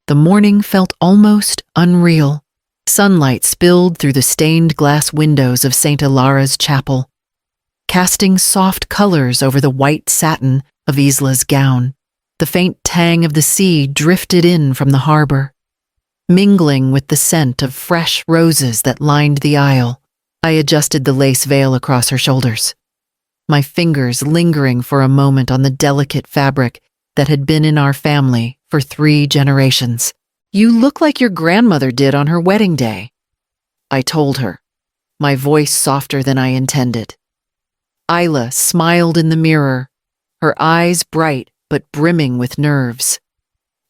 The morning felt almost unreal. Sunlight spilled through the stained glass windows of St. Ilara's chapel, casting soft colors over the white satin of Isla's gown. The faint tang of the sea drifted in from the harbor, mingling with the scent of fresh roses that lined the aisle. I adjusted the lace veil across her shoulders, my fingers lingering for a moment on the delicate fabric that had been in our family for 3 generations. "You look like your grandmother did on her wedding day," I told her, my voice softer than I intended. Isla smiled in the mirror, her eyes bright but brimming with nerves.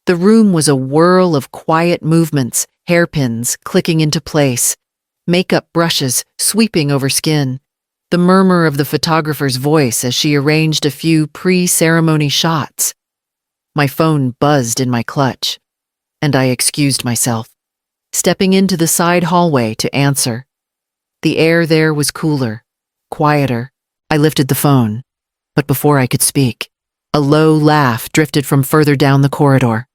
The room was a whirl of quiet movements, hairpins clicking into place, makeup brushes sweeping over skin, the murmur of the photographer's voice as she arranged a few pre-ceremony shots. My phone buzzed in my clutch, and I excused myself, stepping into the side hallway to answer. The air there was cooler, quieter. I lifted the phone, but before I could speak, a low laugh drifted from further down the corridor.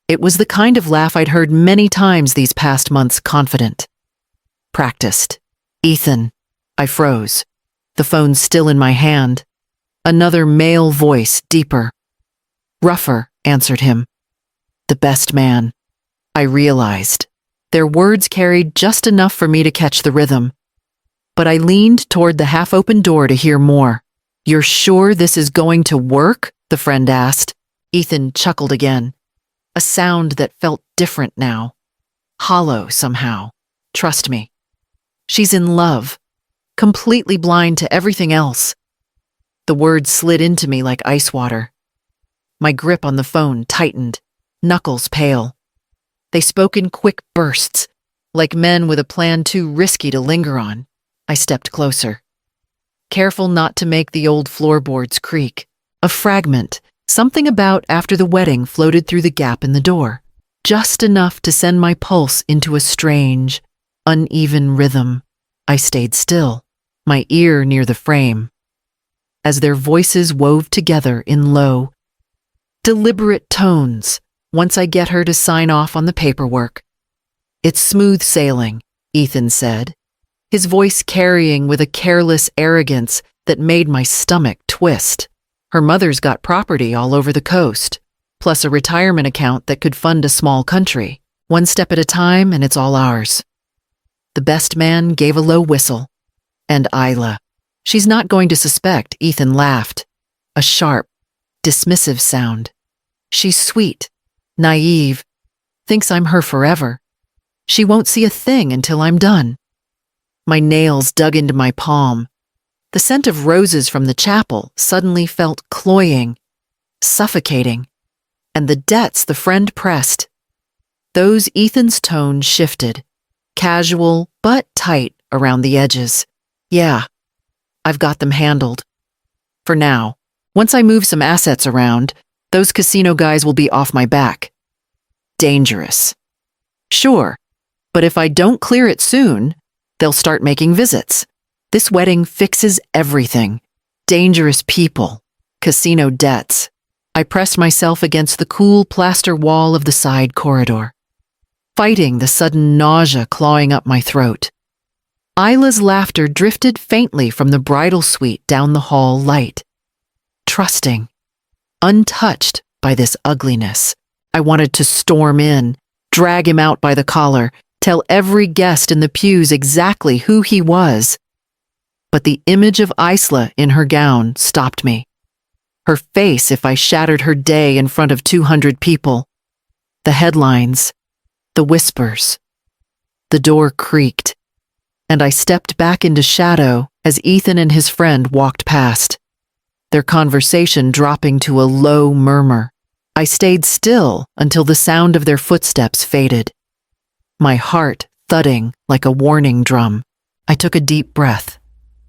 It was the kind of laugh I'd heard many times these past months, confident, practiced. "Ethan." I froze, the phone still in my hand. Another male voice, deeper, rougher, answered him. The best man. I realized. Their words carried just enough for me to catch the rhythm. But I leaned toward the half-open door to hear more. "You're sure this is going to work?" the friend asked. Ethan chuckled again, a sound that felt different now, hollow somehow. "Trust me. She's in love, completely blind to everything else." The words slid into me like ice water. My grip on the phone tightened, knuckles pale. They spoke in quick bursts, like men with a plan too risky to linger on. I stepped closer, careful not to make the old floorboards creak. A fragment, something about after the wedding, floated through the gap in the door, just enough to send my pulse into a strange, uneven rhythm. I stayed still, my ear near the frame, as their voices wove together in low, deliberate tones. "Once I get her to sign off on the paperwork." "It's smooth sailing," Ethan said, his voice carrying with a careless arrogance that made my stomach twist. "Her mother's got property all over the coast, plus a retirement account that could fund a small country. One step at a time, and it's all ours." The best man gave a low whistle. "And Isla. She's not going to suspect," Ethan laughed, a sharp, dismissive sound. "She's sweet, naive, thinks I'm her forever. She won't see a thing until I'm done." My nails dug into my palm. The scent of roses from the chapel suddenly felt cloying, suffocating, and the debts the friend pressed. Those Ethan's tone shifted, casual but tight around the edges. "Yeah, I've got them handled. For now. Once I move some assets around, those casino guys will be off my back." "Dangerous." "Sure, but if I don't clear it soon, they'll start making visits. This wedding fixes everything. Dangerous people, casino debts." I pressed myself against the cool plaster wall of the side corridor, fighting the sudden nausea clawing up my throat. Isla's laughter drifted faintly from the bridal suite down the hall light. Trusting, untouched by this ugliness. I wanted to storm in, drag him out by the collar, tell every guest in the pews exactly who he was. But the image of Isla in her gown stopped me. Her face if I shattered her day in front of 200 people. The headlines, the whispers. The door creaked, and I stepped back into shadow as Ethan and his friend walked past, their conversation dropping to a low murmur. I stayed still until the sound of their footsteps faded, my heart thudding like a warning drum. I took a deep breath,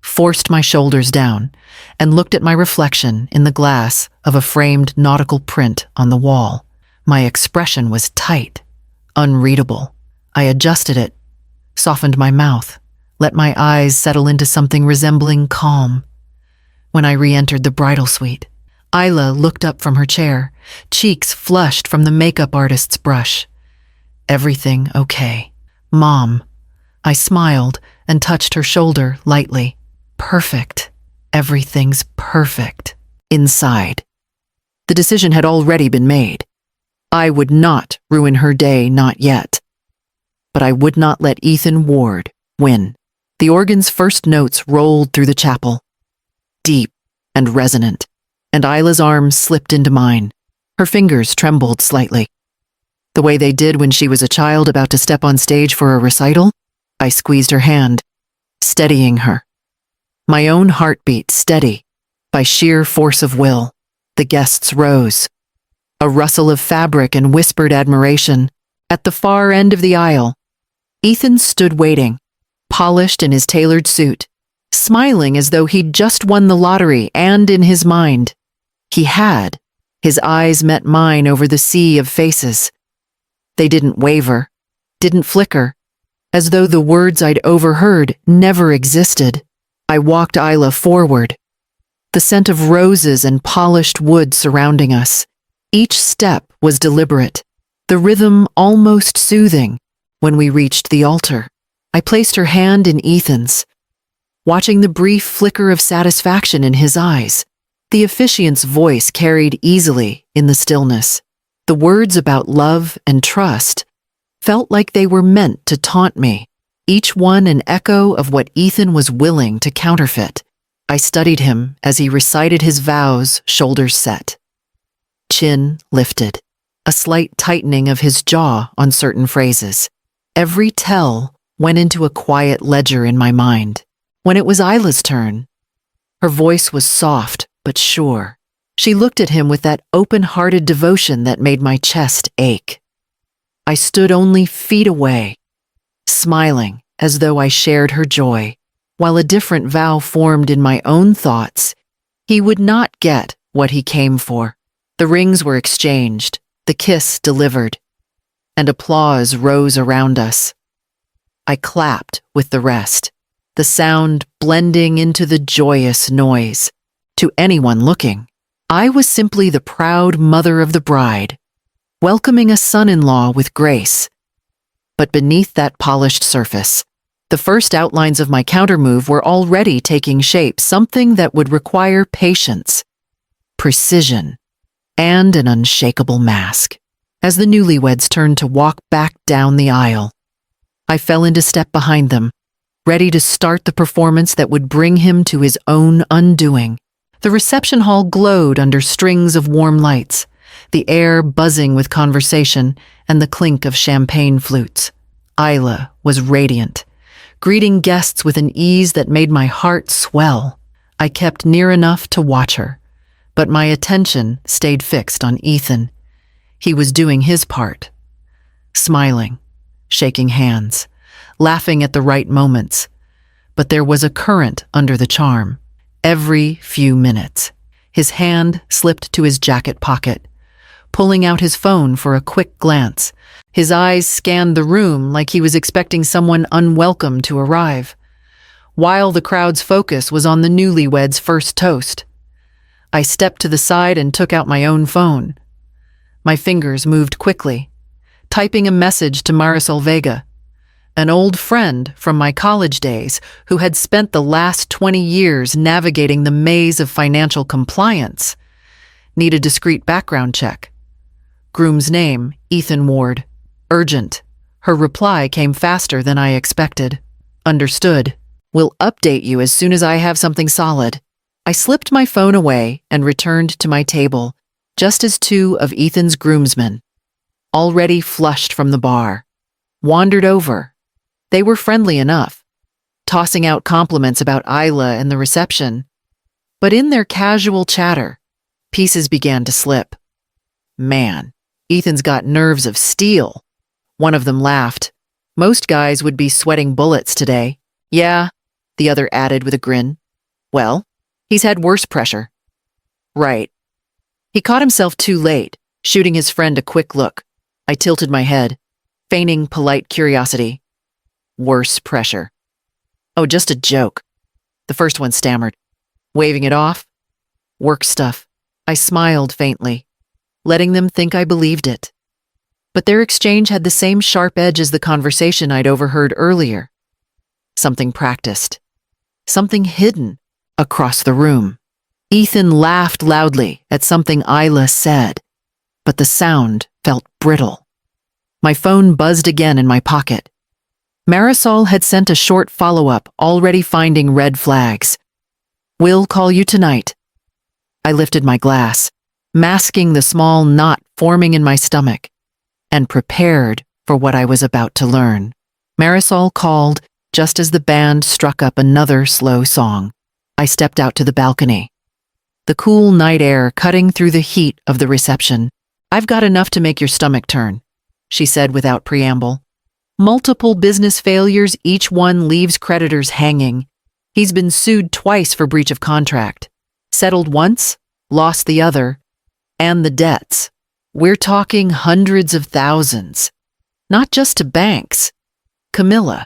forced my shoulders down, and looked at my reflection in the glass of a framed nautical print on the wall. My expression was tight, unreadable. I adjusted it, softened my mouth, let my eyes settle into something resembling calm. When I re-entered the bridal suite, Isla looked up from her chair, cheeks flushed from the makeup artist's brush. Everything okay. Mom. I smiled and touched her shoulder lightly. Perfect. Everything's perfect. Inside. The decision had already been made. I would not ruin her day, not yet. But I would not let Ethan Ward win. The organ's first notes rolled through the chapel, deep and resonant, and Isla's arms slipped into mine. Her fingers trembled slightly. The way they did when she was a child about to step on stage for a recital. I squeezed her hand, steadying her. My own heartbeat steady by sheer force of will. The guests rose. A rustle of fabric and whispered admiration. At the far end of the aisle, Ethan stood waiting, polished in his tailored suit, smiling as though he'd just won the lottery, and in his mind, he had. His eyes met mine over the sea of faces. They didn't waver, didn't flicker, as though the words I'd overheard never existed. I walked Isla forward, the scent of roses and polished wood surrounding us. Each step was deliberate, the rhythm almost soothing. When we reached the altar, I placed her hand in Ethan's, watching the brief flicker of satisfaction in his eyes. The officiant's voice carried easily in the stillness. The words about love and trust felt like they were meant to taunt me, each one an echo of what Ethan was willing to counterfeit. I studied him as he recited his vows, shoulders set. Chin lifted, a slight tightening of his jaw on certain phrases. Every tell went into a quiet ledger in my mind. When it was Isla's turn, her voice was soft but sure. She looked at him with that open-hearted devotion that made my chest ache. I stood only feet away, smiling as though I shared her joy, while a different vow formed in my own thoughts. He would not get what he came for. The rings were exchanged, the kiss delivered, and applause rose around us. I clapped with the rest, the sound blending into the joyous noise. To anyone looking, I was simply the proud mother of the bride, welcoming a son-in-law with grace. But beneath that polished surface, the first outlines of my countermove were already taking shape, something that would require patience, precision, and an unshakable mask. As the newlyweds turned to walk back down the aisle, I fell into step behind them, ready to start the performance that would bring him to his own undoing. The reception hall glowed under strings of warm lights, the air buzzing with conversation and the clink of champagne flutes. Isla was radiant, greeting guests with an ease that made my heart swell. I kept near enough to watch her, but my attention stayed fixed on Ethan. He was doing his part, smiling, shaking hands, laughing at the right moments. But there was a current under the charm. Every few minutes, his hand slipped to his jacket pocket, pulling out his phone for a quick glance. His eyes scanned the room like he was expecting someone unwelcome to arrive, while the crowd's focus was on the newlyweds' first toast. I stepped to the side and took out my own phone. My fingers moved quickly, typing a message to Marisol Vega, an old friend from my college days who had spent the last 20 years navigating the maze of financial compliance. Need a discreet background check. Groom's name, Ethan Ward. Urgent. Her reply came faster than I expected. Understood. Will update you as soon as I have something solid. I slipped my phone away and returned to my table, just as two of Ethan's groomsmen, already flushed from the bar, wandered over. They were friendly enough, tossing out compliments about Isla and the reception. But in their casual chatter, pieces began to slip. Man, Ethan's got nerves of steel. One of them laughed. Most guys would be sweating bullets today. Yeah, the other added with a grin. Well, he's had worse pressure. Right. He caught himself too late, shooting his friend a quick look. I tilted my head, feigning polite curiosity. Worse pressure. Oh, just a joke. The first one stammered, waving it off. Work stuff. I smiled faintly, letting them think I believed it. But their exchange had the same sharp edge as the conversation I'd overheard earlier. Something practiced. Something hidden across the room. Ethan laughed loudly at something Isla said, but the sound felt brittle. My phone buzzed again in my pocket. Marisol had sent a short follow-up, already finding red flags. "We'll call you tonight." I lifted my glass, masking the small knot forming in my stomach, and prepared for what I was about to learn. Marisol called just as the band struck up another slow song. I stepped out to the balcony, the cool night air cutting through the heat of the reception. "I've got enough to make your stomach turn," she said without preamble. "Multiple business failures, each one leaves creditors hanging. He's been sued twice for breach of contract. Settled once, lost the other, and the debts. We're talking hundreds of thousands. Not just to banks. Camilla.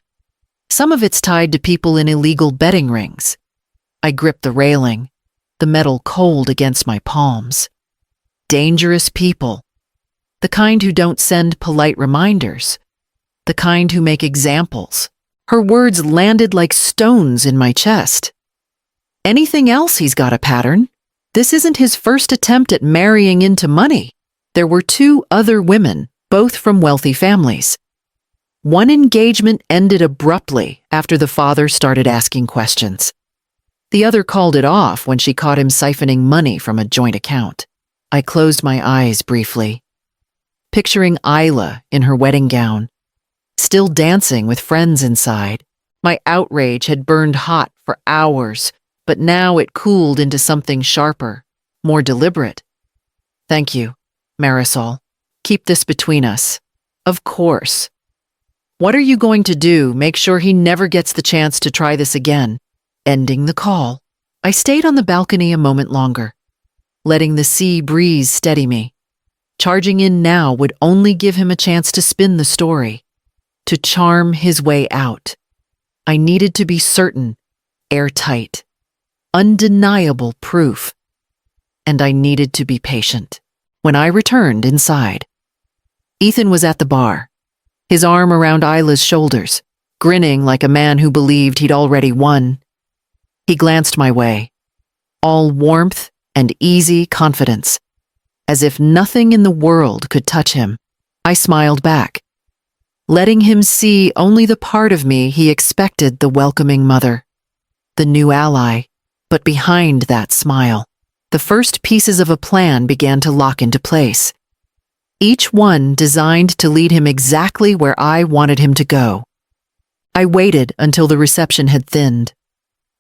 Some of it's tied to people in illegal betting rings." I gripped the railing, the metal cold against my palms. Dangerous people. The kind who don't send polite reminders. The kind who make examples. Her words landed like stones in my chest. "Anything else he's got a pattern. This isn't his first attempt at marrying into money. There were 2 other women, both from wealthy families. One engagement ended abruptly after the father started asking questions. The other called it off when she caught him siphoning money from a joint account." I closed my eyes briefly, picturing Isla in her wedding gown, still dancing with friends inside. My outrage had burned hot for hours, but now it cooled into something sharper, more deliberate. "Thank you, Marisol. Keep this between us." "Of course." "What are you going to do? Make sure he never gets the chance to try this again." Ending the call, I stayed on the balcony a moment longer, letting the sea breeze steady me. Charging in now would only give him a chance to spin the story, to charm his way out. I needed to be certain, airtight, undeniable proof. And I needed to be patient. When I returned inside, Ethan was at the bar, his arm around Isla's shoulders, grinning like a man who believed he'd already won. He glanced my way, all warmth and easy confidence, as if nothing in the world could touch him. I smiled back, letting him see only the part of me he expected, the welcoming mother, the new ally. But behind that smile, the first pieces of a plan began to lock into place, each one designed to lead him exactly where I wanted him to go. I waited until the reception had thinned.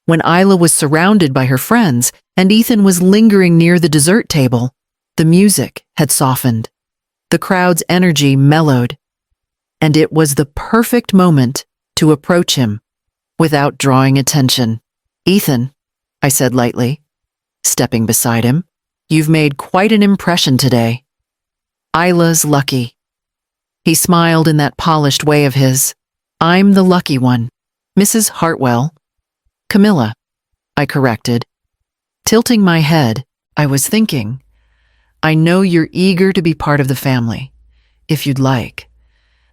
When Isla was surrounded by her friends and Ethan was lingering near the dessert table, the music had softened. The crowd's energy mellowed, and it was the perfect moment to approach him without drawing attention. "Ethan," I said lightly, stepping beside him, "you've made quite an impression today. Isla's lucky." He smiled in that polished way of his. "I'm the lucky one. Mrs. Hartwell." "Camilla," I corrected. Tilting my head, I was thinking, "I know you're eager to be part of the family. If you'd like,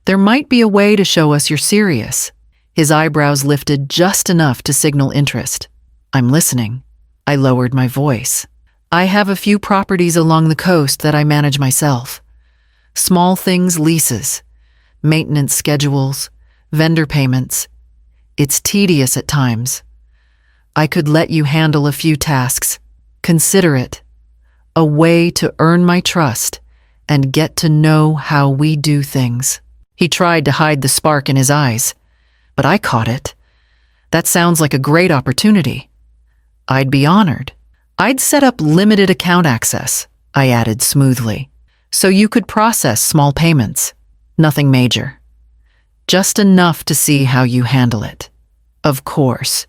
there might be a way to show us you're serious." His eyebrows lifted just enough to signal interest. "I'm listening." I lowered my voice. "I have a few properties along the coast that I manage myself. Small things, leases, maintenance schedules, vendor payments. It's tedious at times. I could let you handle a few tasks. Consider it a way to earn my trust and get to know how we do things." He tried to hide the spark in his eyes, but I caught it. "That sounds like a great opportunity." "I'd be honored. I'd set up limited account access," I added smoothly, "so you could process small payments. Nothing major. Just enough to see how you handle it." "Of course,"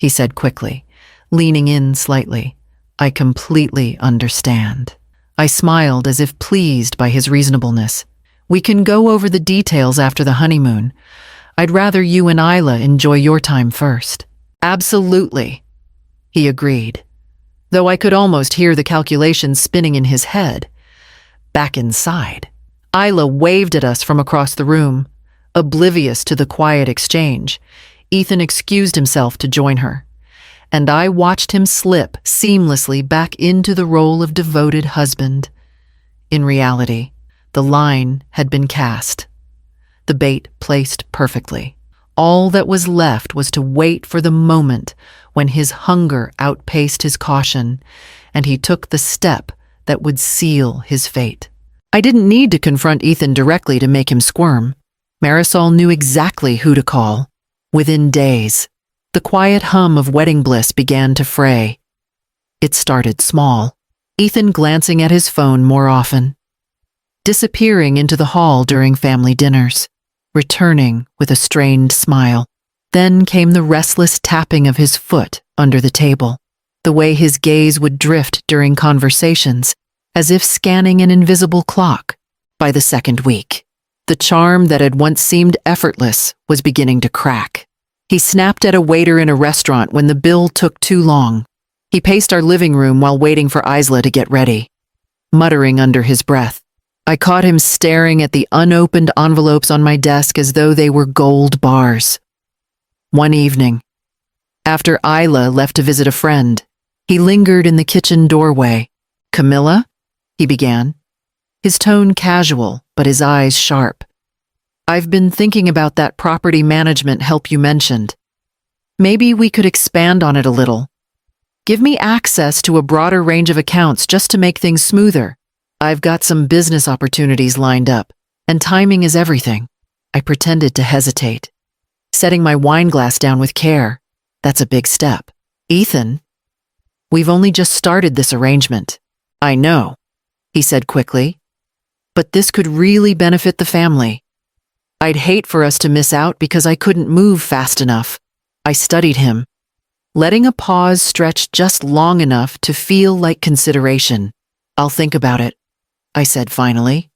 he said quickly, leaning in slightly. "I completely understand." I smiled as if pleased by his reasonableness. "We can go over the details after the honeymoon. I'd rather you and Isla enjoy your time first." "Absolutely," he agreed. though I could almost hear the calculations spinning in his head. Back inside, Isla waved at us from across the room. Oblivious to the quiet exchange, Ethan excused himself to join her, and I watched him slip seamlessly back into the role of devoted husband. In reality, the line had been cast, the bait placed perfectly. All that was left was to wait for the moment when his hunger outpaced his caution, and he took the step that would seal his fate. I didn't need to confront Ethan directly to make him squirm. Marisol knew exactly who to call. Within days, the quiet hum of wedding bliss began to fray. It started small, Ethan glancing at his phone more often, disappearing into the hall during family dinners, returning with a strained smile. Then came the restless tapping of his foot under the table, the way his gaze would drift during conversations, as if scanning an invisible clock. By the second week, the charm that had once seemed effortless was beginning to crack. He snapped at a waiter in a restaurant when the bill took too long. He paced our living room while waiting for Isla to get ready, muttering under his breath. I caught him staring at the unopened envelopes on my desk as though they were gold bars. One evening, after Isla left to visit a friend, he lingered in the kitchen doorway. "Camilla?" he began, his tone casual but his eyes sharp. "I've been thinking about that property management help you mentioned. Maybe we could expand on it a little. Give me access to a broader range of accounts just to make things smoother. I've got some business opportunities lined up, and timing is everything." I pretended to hesitate, setting my wine glass down with care. "That's a big step. Ethan, we've only just started this arrangement." "I know," he said quickly, "but this could really benefit the family. I'd hate for us to miss out because I couldn't move fast enough." I studied him, letting a pause stretch just long enough to feel like consideration. "I'll think about it," I said finally,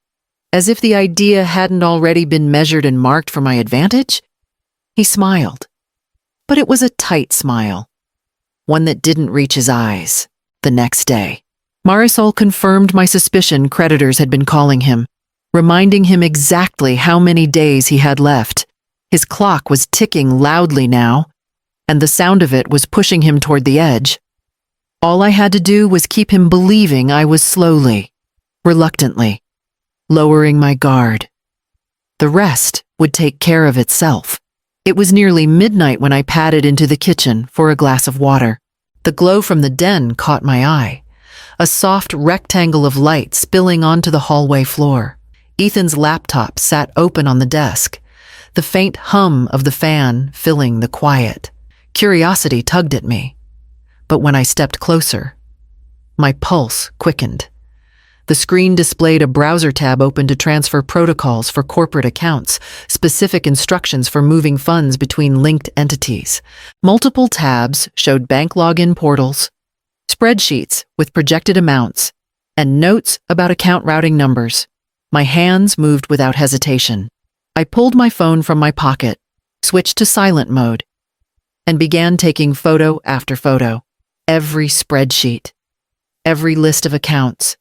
as if the idea hadn't already been measured and marked for my advantage. He smiled, but it was a tight smile, one that didn't reach his eyes. The next day, Marisol confirmed my suspicion creditors had been calling him, reminding him exactly how many days he had left. His clock was ticking loudly now, and the sound of it was pushing him toward the edge. All I had to do was keep him believing I was slowly, reluctantly, lowering my guard. The rest would take care of itself. It was nearly midnight when I padded into the kitchen for a glass of water. The glow from the den caught my eye, a soft rectangle of light spilling onto the hallway floor. Ethan's laptop sat open on the desk, the faint hum of the fan filling the quiet. Curiosity tugged at me, but when I stepped closer, my pulse quickened. The screen displayed a browser tab open to transfer protocols for corporate accounts, specific instructions for moving funds between linked entities. Multiple tabs showed bank login portals, spreadsheets with projected amounts, and notes about account routing numbers. My hands moved without hesitation. I pulled my phone from my pocket, switched to silent mode, and began taking photo after photo. Every spreadsheet, every list of accounts,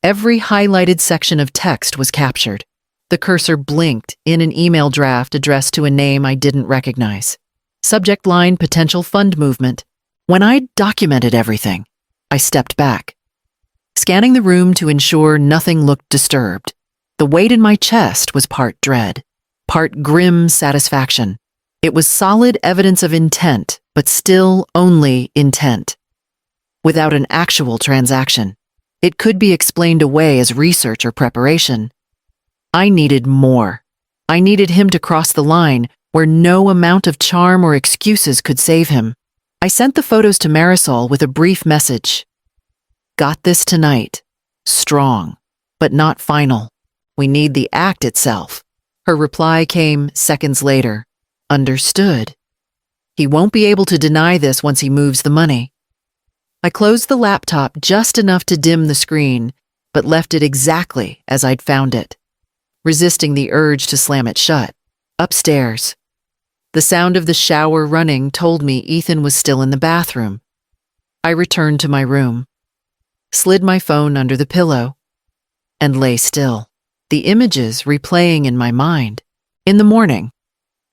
every highlighted section of text was captured. The cursor blinked in an email draft addressed to a name I didn't recognize. Subject line: potential fund movement. When I'd documented everything, I stepped back, scanning the room to ensure nothing looked disturbed. The weight in my chest was part dread, part grim satisfaction. It was solid evidence of intent, but still only intent, without an actual transaction. It could be explained away as research or preparation. I needed more. I needed him to cross the line where no amount of charm or excuses could save him. I sent the photos to Marisol with a brief message. "Got this tonight. Strong, but not final. We need the act itself." Her reply came seconds later. "Understood. He won't be able to deny this once he moves the money." I closed the laptop just enough to dim the screen, but left it exactly as I'd found it, resisting the urge to slam it shut. Upstairs, the sound of the shower running told me Ethan was still in the bathroom. I returned to my room, slid my phone under the pillow, and lay still, the images replaying in my mind. In the morning,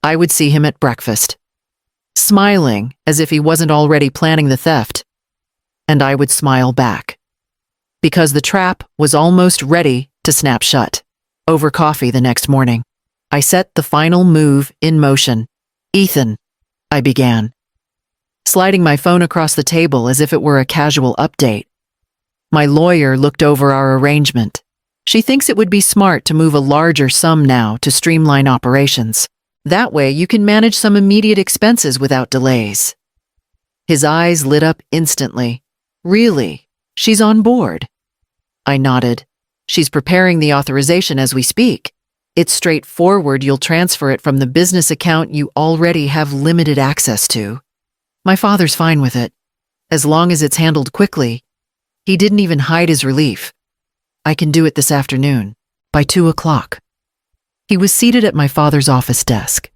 I would see him at breakfast, smiling as if he wasn't already planning the theft, and I would smile back, because the trap was almost ready to snap shut. Over coffee the next morning, I set the final move in motion. "Ethan," I began, sliding my phone across the table as if it were a casual update. My lawyer looked over our arrangement. She thinks it would be smart to move a larger sum now to streamline operations. That way you can manage some immediate expenses without delays. His eyes lit up instantly. "Really? She's on board?" I nodded. "She's preparing the authorization as we speak. It's straightforward. You'll transfer it from the business account you already have limited access to. My father's fine with it, as long as it's handled quickly." He didn't even hide his relief. "I can do it this afternoon, by 2 o'clock. He was seated at my father's office desk,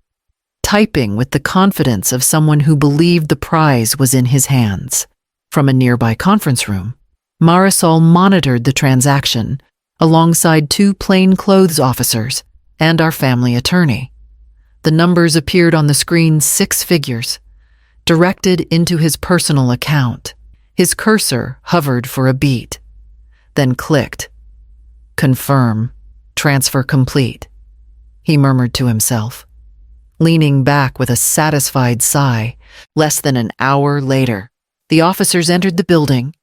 typing with the confidence of someone who believed the prize was in his hands. From a nearby conference room, Marisol monitored the transaction alongside 2 plainclothes officers and our family attorney. The numbers appeared on the screen, 6 figures, directed into his personal account. His cursor hovered for a beat, then clicked. "Confirm. Transfer complete," he murmured to himself, leaning back with a satisfied sigh. Less than an hour later, the officers entered the building.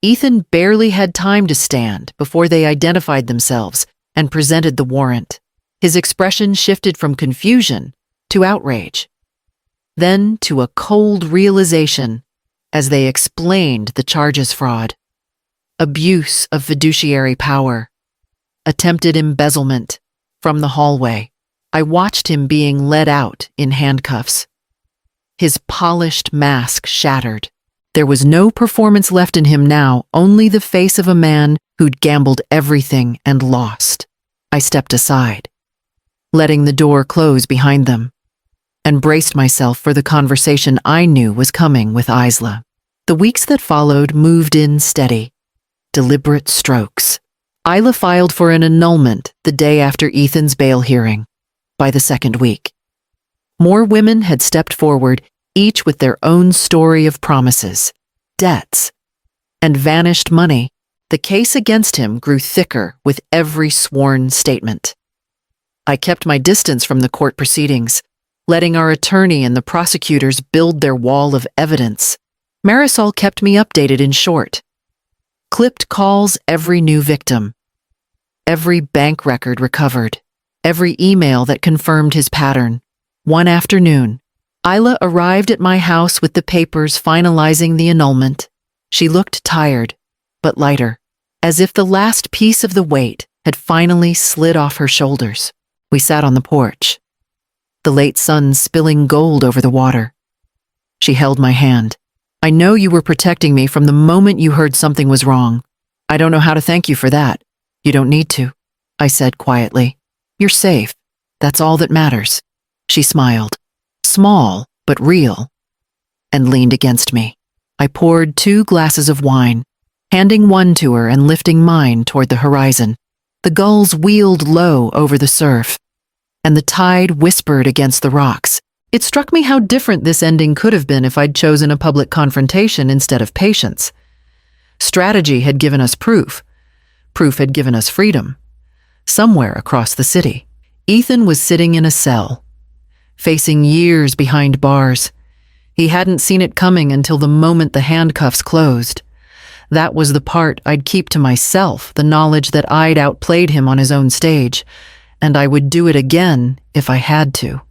Ethan barely had time to stand before they identified themselves and presented the warrant. His expression shifted from confusion to outrage, then to a cold realization as they explained the charges: fraud, abuse of fiduciary power, attempted embezzlement. From the hallway, I watched him being led out in handcuffs. His polished mask shattered. There was no performance left in him now, only the face of a man who'd gambled everything and lost. I stepped aside, letting the door close behind them, and braced myself for the conversation I knew was coming with Isla. The weeks that followed moved in steady, deliberate strokes. Isla filed for an annulment the day after Ethan's bail hearing. By the second week, more women had stepped forward, each with their own story of promises, debts, and vanished money. The case against him grew thicker with every sworn statement. I kept my distance from the court proceedings, letting our attorney and the prosecutors build their wall of evidence. Marisol kept me updated in short. Clipped calls every new victim, every bank record recovered, every email that confirmed his pattern. One afternoon, Isla arrived at my house with the papers finalizing the annulment. She looked tired, but lighter, as if the last piece of the weight had finally slid off her shoulders. We sat on the porch, the late sun spilling gold over the water. She held my hand. "I know you were protecting me from the moment you heard something was wrong. I don't know how to thank you for that. You don't need to," I said quietly. "You're safe. That's all that matters." She smiled, small but real, and leaned against me. I poured 2 glasses of wine, handing one to her and lifting mine toward the horizon. The gulls wheeled low over the surf, and the tide whispered against the rocks. It struck me how different this ending could have been if I'd chosen a public confrontation instead of patience. Strategy had given us proof. Proof had given us freedom. Somewhere across the city, Ethan was sitting in a cell, facing years behind bars. He hadn't seen it coming until the moment the handcuffs closed. That was the part I'd keep to myself, the knowledge that I'd outplayed him on his own stage, and I would do it again if I had to.